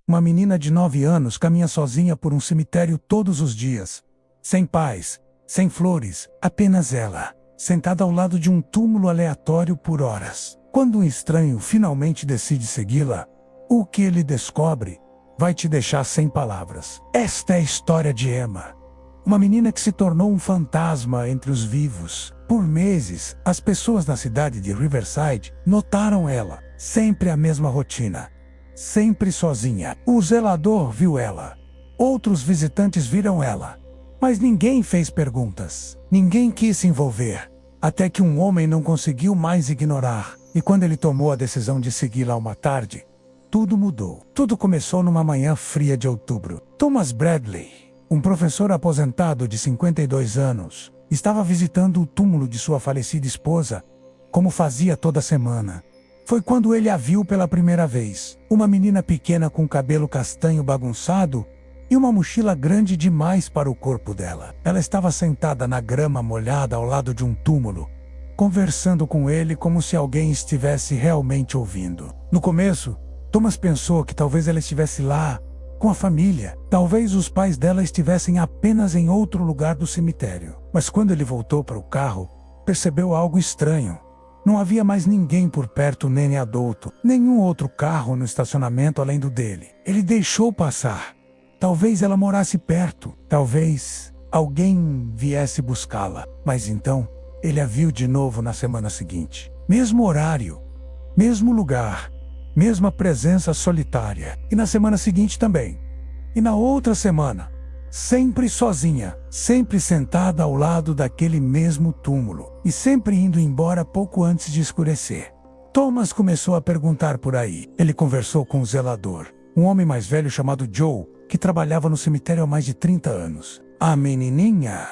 Uma menina de 9 anos caminha sozinha por um cemitério todos os dias. Sem paz, sem flores, apenas ela, sentada ao lado de um túmulo aleatório por horas. Quando um estranho finalmente decide segui-la, o que ele descobre vai te deixar sem palavras. Esta é a história de Emma, uma menina que se tornou um fantasma entre os vivos. Por meses, as pessoas na cidade de Riverside notaram ela, sempre a mesma rotina, sempre sozinha. O zelador viu ela, outros visitantes viram ela, mas ninguém fez perguntas, ninguém quis se envolver, até que um homem não conseguiu mais ignorar, e quando ele tomou a decisão de segui-la uma tarde, tudo mudou. Tudo começou numa manhã fria de outubro. Thomas Bradley, um professor aposentado de 52 anos, estava visitando o túmulo de sua falecida esposa, como fazia toda semana. Foi quando ele a viu pela primeira vez. Uma menina pequena com cabelo castanho bagunçado e uma mochila grande demais para o corpo dela. Ela estava sentada na grama molhada ao lado de um túmulo, conversando com ele como se alguém estivesse realmente ouvindo. No começo, Thomas pensou que talvez ela estivesse lá, com a família. Talvez os pais dela estivessem apenas em outro lugar do cemitério. Mas quando ele voltou para o carro, percebeu algo estranho. Não havia mais ninguém por perto nem adulto, nenhum outro carro no estacionamento além do dele. Ele deixou passar. Talvez ela morasse perto, talvez alguém viesse buscá-la. Mas então, ele a viu de novo na semana seguinte. Mesmo horário, mesmo lugar, mesma presença solitária. E na semana seguinte também. E na outra semana, sempre sozinha, sempre sentada ao lado daquele mesmo túmulo, e sempre indo embora pouco antes de escurecer. Thomas começou a perguntar por aí. Ele conversou com o zelador, um homem mais velho chamado Joe, que trabalhava no cemitério há mais de 30 anos. A menininha,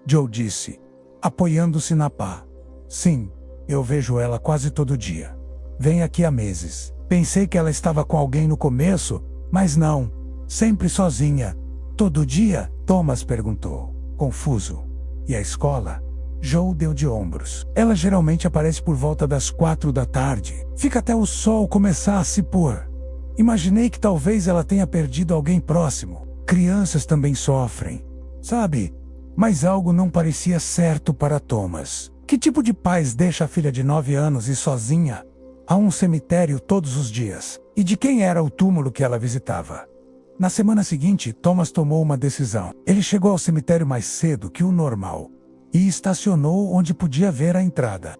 Joe disse, apoiando-se na pá. Sim, eu vejo ela quase todo dia. Vem aqui há meses. Pensei que ela estava com alguém no começo, mas não. Sempre sozinha. Todo dia? Thomas perguntou, confuso. E a escola? Joe deu de ombros. Ela geralmente aparece por volta das 4 da tarde. Fica até o sol começar a se pôr. Imaginei que talvez ela tenha perdido alguém próximo. Crianças também sofrem, sabe? Mas algo não parecia certo para Thomas. Que tipo de pais deixa a filha de 9 anos ir sozinha a um cemitério todos os dias? E de quem era o túmulo que ela visitava? Na semana seguinte, Thomas tomou uma decisão. Ele chegou ao cemitério mais cedo que o normal e estacionou onde podia ver a entrada.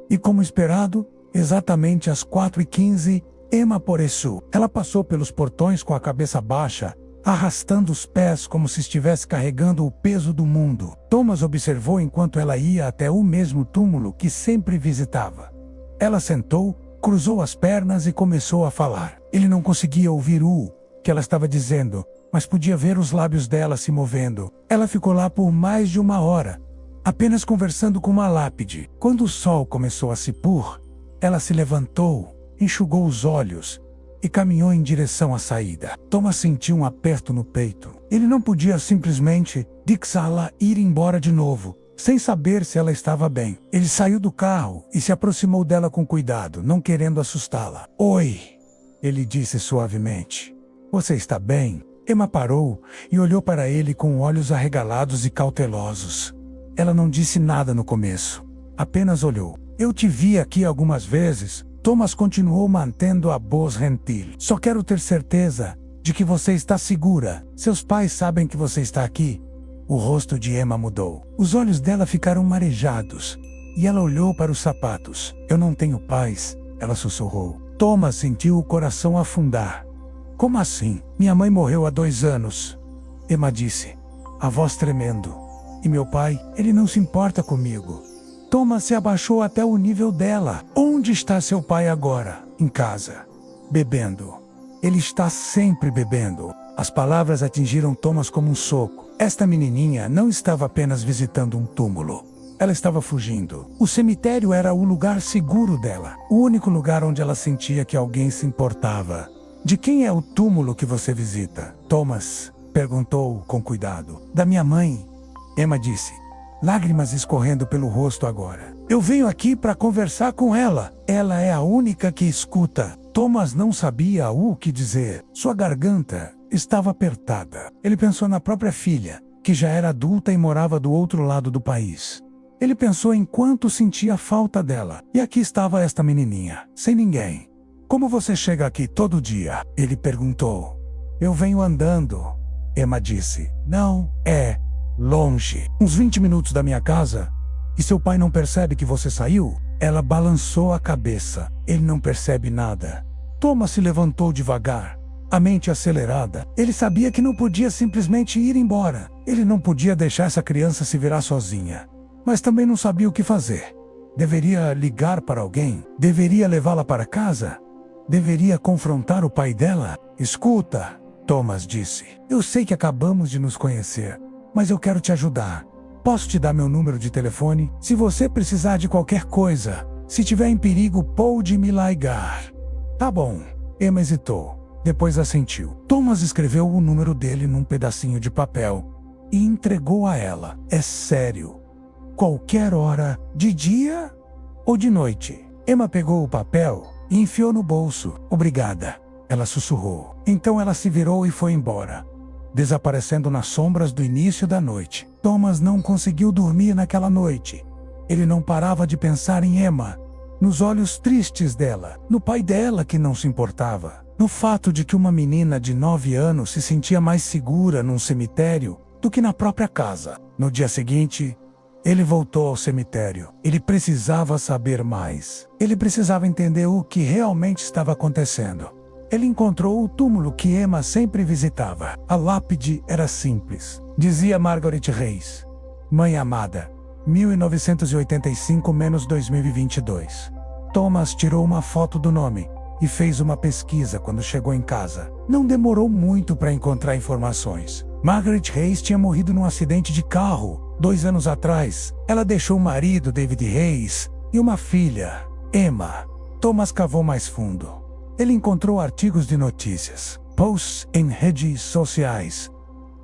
E como esperado, exatamente às 4h15, Emma apareceu. Ela passou pelos portões com a cabeça baixa, arrastando os pés como se estivesse carregando o peso do mundo. Thomas observou enquanto ela ia até o mesmo túmulo que sempre visitava. Ela sentou, cruzou as pernas e começou a falar. Ele não conseguia ouvir o que ela estava dizendo, mas podia ver os lábios dela se movendo. Ela ficou lá por mais de 1 hora, apenas conversando com uma lápide. Quando o sol começou a se pôr, ela se levantou, enxugou os olhos e caminhou em direção à saída. Thomas sentiu um aperto no peito. Ele não podia simplesmente deixá-la ir embora de novo, sem saber se ela estava bem. Ele saiu do carro e se aproximou dela com cuidado, não querendo assustá-la. Oi, ele disse suavemente. Você está bem? Emma parou e olhou para ele com olhos arregalados e cautelosos. Ela não disse nada no começo, apenas olhou. Eu te vi aqui algumas vezes. Thomas continuou mantendo a voz gentil. Só quero ter certeza de que você está segura. Seus pais sabem que você está aqui? O rosto de Emma mudou. Os olhos dela ficaram marejados e ela olhou para os sapatos. Eu não tenho pais, ela sussurrou. Thomas sentiu o coração afundar. Como assim? Minha mãe morreu há 2 anos. Emma disse, a voz tremendo. E meu pai, ele não se importa comigo. Thomas se abaixou até o nível dela. Onde está seu pai agora? Em casa. Bebendo. Ele está sempre bebendo. As palavras atingiram Thomas como um soco. Esta menininha não estava apenas visitando um túmulo. Ela estava fugindo. O cemitério era o lugar seguro dela. O único lugar onde ela sentia que alguém se importava. De quem é o túmulo que você visita? Thomas perguntou com cuidado. Da minha mãe, Emma disse, lágrimas escorrendo pelo rosto agora. Eu venho aqui para conversar com ela. Ela é a única que escuta. Thomas não sabia o que dizer. Sua garganta estava apertada. Ele pensou na própria filha, que já era adulta e morava do outro lado do país. Ele pensou em quanto sentia falta dela. E aqui estava esta menininha, sem ninguém. Como você chega aqui todo dia? Ele perguntou. Eu venho andando, Emma disse. Não, é longe. Uns 20 minutos da minha casa. E seu pai não percebe que você saiu? Ela balançou a cabeça. Ele não percebe nada. Thomas se levantou devagar, a mente acelerada. Ele sabia que não podia simplesmente ir embora. Ele não podia deixar essa criança se virar sozinha. Mas também não sabia o que fazer. Deveria ligar para alguém? Deveria levá-la para casa? Deveria confrontar o pai dela? Escuta, Thomas disse. Eu sei que acabamos de nos conhecer, mas eu quero te ajudar. Posso te dar meu número de telefone? Se você precisar de qualquer coisa, se tiver em perigo, pode me ligar. Tá bom. Emma hesitou. Depois assentiu. Thomas escreveu o número dele num pedacinho de papel e entregou a ela. É sério. Qualquer hora, de dia ou de noite. Emma pegou o papel e enfiou no bolso. Obrigada, ela sussurrou. Então ela se virou e foi embora, desaparecendo nas sombras do início da noite. Thomas não conseguiu dormir naquela noite. Ele não parava de pensar em Emma, nos olhos tristes dela, no pai dela que não se importava, no fato de que uma menina de 9 anos se sentia mais segura num cemitério do que na própria casa. No dia seguinte, ele voltou ao cemitério. Ele precisava saber mais. Ele precisava entender o que realmente estava acontecendo. Ele encontrou o túmulo que Emma sempre visitava. A lápide era simples. Dizia Margaret Reis: Mãe amada, 1985-2022. Thomas tirou uma foto do nome e fez uma pesquisa quando chegou em casa. Não demorou muito para encontrar informações. Margaret Reis tinha morrido num acidente de carro 2 anos atrás. Ela deixou o marido, David Reis, e uma filha, Emma. Thomas cavou mais fundo. Ele encontrou artigos de notícias, posts em redes sociais.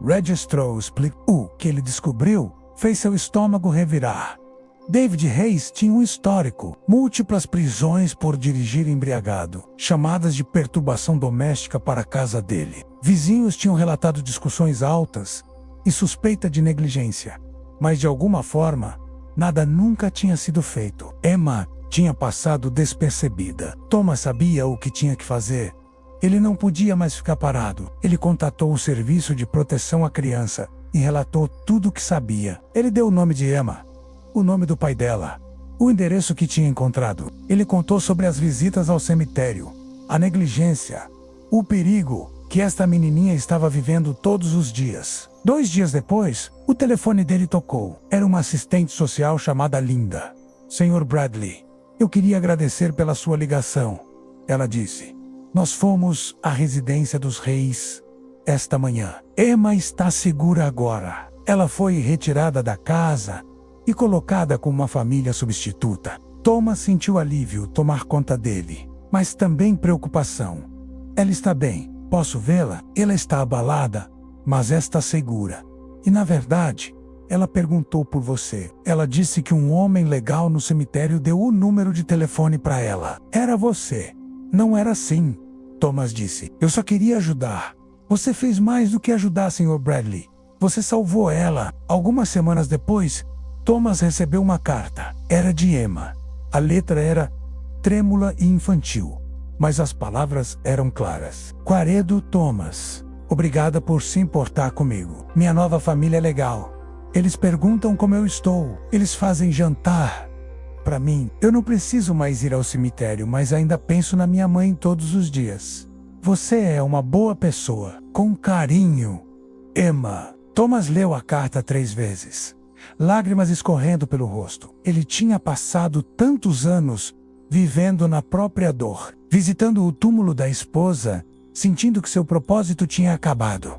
Registrou o que ele descobriu fez seu estômago revirar. David Reis tinha um histórico: múltiplas prisões por dirigir embriagado, chamadas de perturbação doméstica para a casa dele. Vizinhos tinham relatado discussões altas e suspeita de negligência. Mas de alguma forma, nada nunca tinha sido feito. Emma tinha passado despercebida. Thomas sabia o que tinha que fazer. Ele não podia mais ficar parado. Ele contatou o serviço de proteção à criança e relatou tudo o que sabia. Ele deu o nome de Emma, o nome do pai dela, o endereço que tinha encontrado. Ele contou sobre as visitas ao cemitério, a negligência, o perigo que esta menininha estava vivendo todos os dias. 2 dias depois, o telefone dele tocou. Era uma assistente social chamada Linda. Sr. Bradley, eu queria agradecer pela sua ligação, ela disse. Nós fomos à residência dos Reis esta manhã. Emma está segura agora. Ela foi retirada da casa e colocada com uma família substituta. Thomas sentiu alívio tomar conta dele, mas também preocupação. Ela está bem. Posso vê-la? Ela está abalada, mas está segura. E na verdade, ela perguntou por você. Ela disse que um homem legal no cemitério deu o número de telefone para ela. Era você. Não era assim, Thomas disse. Eu só queria ajudar. Você fez mais do que ajudar, Sr. Bradley. Você salvou ela. Algumas semanas depois, Thomas recebeu uma carta. Era de Emma. A letra era trêmula e infantil, mas as palavras eram claras. Querido Thomas, obrigada por se importar comigo. Minha nova família é legal. Eles perguntam como eu estou. Eles fazem jantar para mim. Eu não preciso mais ir ao cemitério, mas ainda penso na minha mãe todos os dias. Você é uma boa pessoa. Com carinho, Emma. Thomas leu a carta 3 vezes, lágrimas escorrendo pelo rosto. Ele tinha passado tantos anos vivendo na própria dor, visitando o túmulo da esposa, sentindo que seu propósito tinha acabado.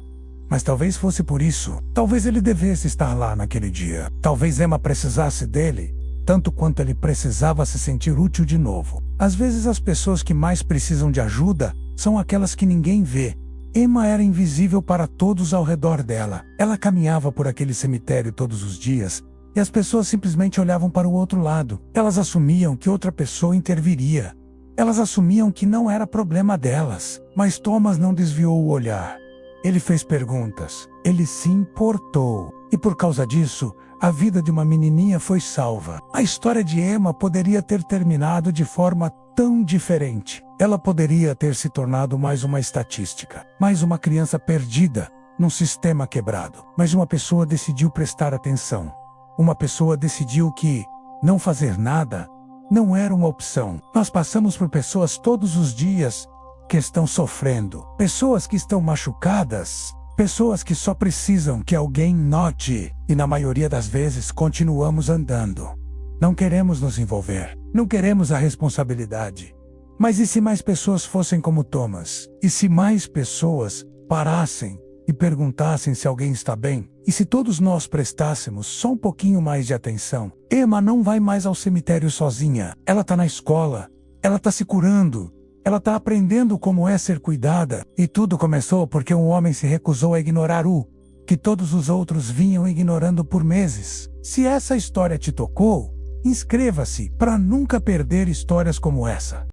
Mas talvez fosse por isso. Talvez ele devesse estar lá naquele dia. Talvez Emma precisasse dele, tanto quanto ele precisava se sentir útil de novo. Às vezes as pessoas que mais precisam de ajuda são aquelas que ninguém vê. Emma era invisível para todos ao redor dela. Ela caminhava por aquele cemitério todos os dias, e as pessoas simplesmente olhavam para o outro lado. Elas assumiam que outra pessoa interviria. Elas assumiam que não era problema delas, mas Thomas não desviou o olhar. Ele fez perguntas, ele se importou, e por causa disso, a vida de uma menininha foi salva. A história de Emma poderia ter terminado de forma tão diferente. Ela poderia ter se tornado mais uma estatística, mais uma criança perdida num sistema quebrado. Mas uma pessoa decidiu prestar atenção. Uma pessoa decidiu que não fazer nada não era uma opção. Nós passamos por pessoas todos os dias que estão sofrendo, pessoas que estão machucadas, pessoas que só precisam que alguém note, e na maioria das vezes continuamos andando. Não queremos nos envolver, não queremos a responsabilidade. Mas e se mais pessoas fossem como Thomas? E se mais pessoas parassem e perguntassem se alguém está bem? E se todos nós prestássemos só um pouquinho mais de atenção? Emma não vai mais ao cemitério sozinha. Ela está na escola, ela está se curando, ela está aprendendo como é ser cuidada. E tudo começou porque um homem se recusou a ignorar o que todos os outros vinham ignorando por meses. Se essa história te tocou, inscreva-se para nunca perder histórias como essa.